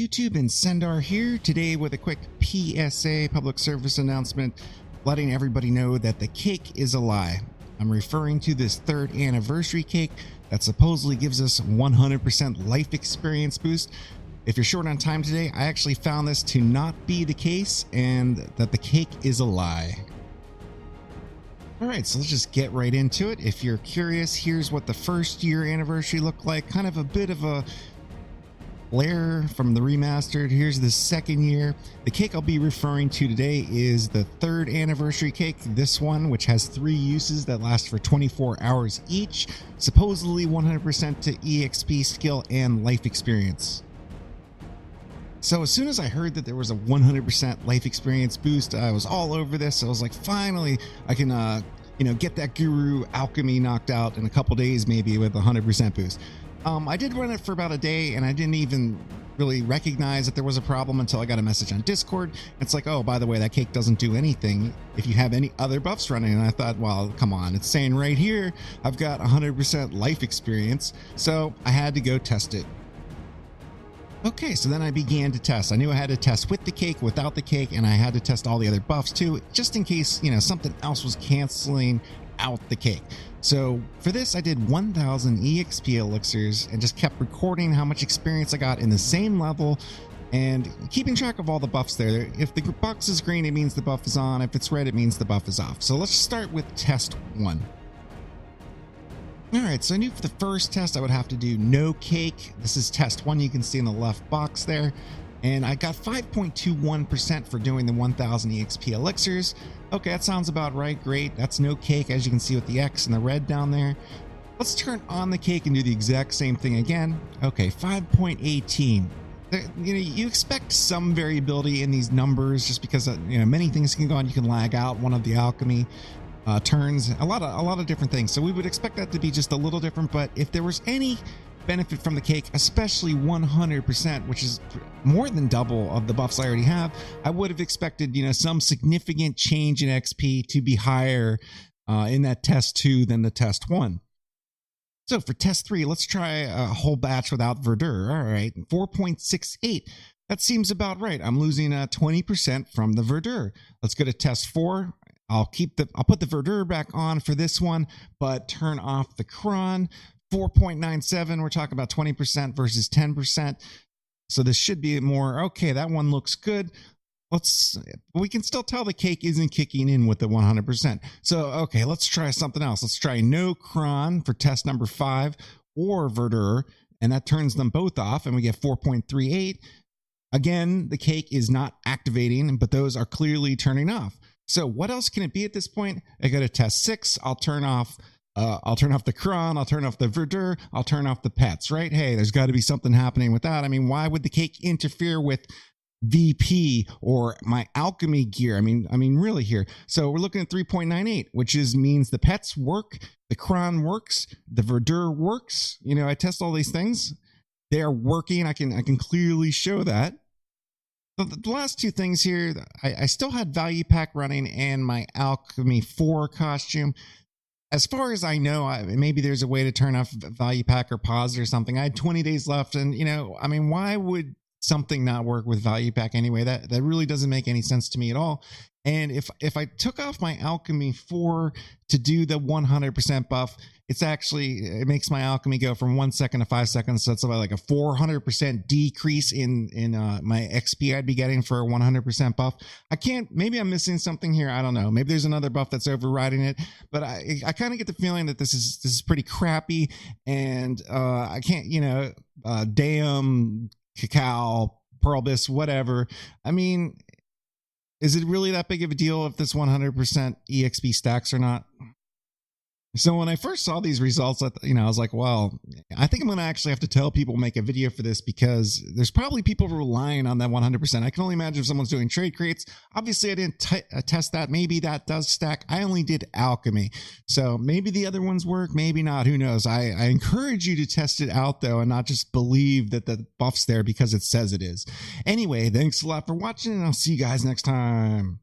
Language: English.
YouTube? Incendar here today with a quick PSA, public service announcement, letting everybody know that the cake is a lie. I'm referring to this 3rd anniversary cake that supposedly gives us 100% life experience boost. If you're short on time today, I actually found this to not be the case and that the cake is a lie. Alright, so let's just get right into it. If you're curious, here's what the 1st year anniversary looked like. Kind of a bit of a flare from the remastered. Here's the 2nd year. The cake I'll be referring to today is the 3rd anniversary cake. This one, which has 3 uses that last for 24 hours each. Supposedly 100% to EXP skill and life experience. So as soon as I heard that there was a 100% life experience boost, I was all over this. I was like, finally, I can, get that guru alchemy knocked out in a couple days, maybe with a 100% boost. I did run it for about a day, and I didn't even really recognize that there was a problem until I got a message on Discord. It's like, oh, by the way, that cake doesn't do anything if you have any other buffs running. And I thought, well, come on, it's saying right here I've got 100% life experience, so I had to go test it. Okay, so then I began to test. I knew I had to test with the cake, without the cake, and I had to test all the other buffs too, just in case, something else was canceling out the cake. So for this, I did 1000 EXP elixirs and just kept recording how much experience I got in the same level and keeping track of all the buffs there. If the box is green, it means the buff is on. If it's red, it means the buff is off. So let's start with test 1. Alright, so I knew for the first test I would have to do no cake. This is test 1, you can see in the left box there. And I got 5.21% for doing the 1000 EXP elixirs. Okay, that sounds about right. Great. That's no cake, as you can see with the X and the red down there. Let's turn on the cake and do the exact same thing again. Okay, 5.18. You expect some variability in these numbers just because many things can go on. You can lag out one of the alchemy turns, a lot of different things. So we would expect that to be just a little different. But if there was any benefit from the cake, especially 100%, which is more than double of the buffs I already have, I would have expected some significant change in XP to be higher in that test 2 than the test 1. So for test 3, let's try a whole batch without Verdure. All right, 4.68. That seems about right. I'm losing 20% from the Verdure. Let's go to test 4. I'll put the Verdure back on for this one, but turn off the cron. 4.97, we're talking about 20% versus 10%. So this should be more, okay, that one looks good. We can still tell the cake isn't kicking in with the 100%. So, okay, let's try something else. Let's try no cron for test number 5 or Verdure, and that turns them both off, and we get 4.38. Again, the cake is not activating, but those are clearly turning off. So what else can it be at this point? I go to test 6. I'll turn off the cron, I'll turn off the Verdure, I'll turn off the pets, right? Hey, there's got to be something happening with that. I mean, why would the cake interfere with VP or my alchemy gear? I mean, really here. So we're looking at 3.98, which means the pets work, the cron works, the Verdure works. I test all these things. They are working. I can clearly show that. The last 2 things here, I still had value pack running and my Alchemy 4 costume. As far as I know, maybe there's a way to turn off value pack or pause or something. I had 20 days left, and why would something not work with value pack anyway? That really doesn't make any sense to me at all. And if I took off my Alchemy 4 to do the 100% buff, it makes my alchemy go from 1 second to 5 seconds. So it's about like a 400% decrease in my XP I'd be getting for a 100% buff. Maybe I'm missing something here. I don't know. Maybe there's another buff that's overriding it, but I kind of get the feeling that this is pretty crappy, and I can't, damn cacao, pearl bis, whatever. I mean, is it really that big of a deal if this 100% EXP stacks or not? So when I first saw these results, I was like, well, I think I'm going to actually have to tell people, make a video for this, because there's probably people relying on that 100%. I can only imagine if someone's doing trade crates. Obviously, I didn't test that. Maybe that does stack. I only did alchemy. So maybe the other ones work, maybe not. Who knows? I encourage you to test it out, though, and not just believe that the buff's there because it says it is. Anyway, thanks a lot for watching, and I'll see you guys next time.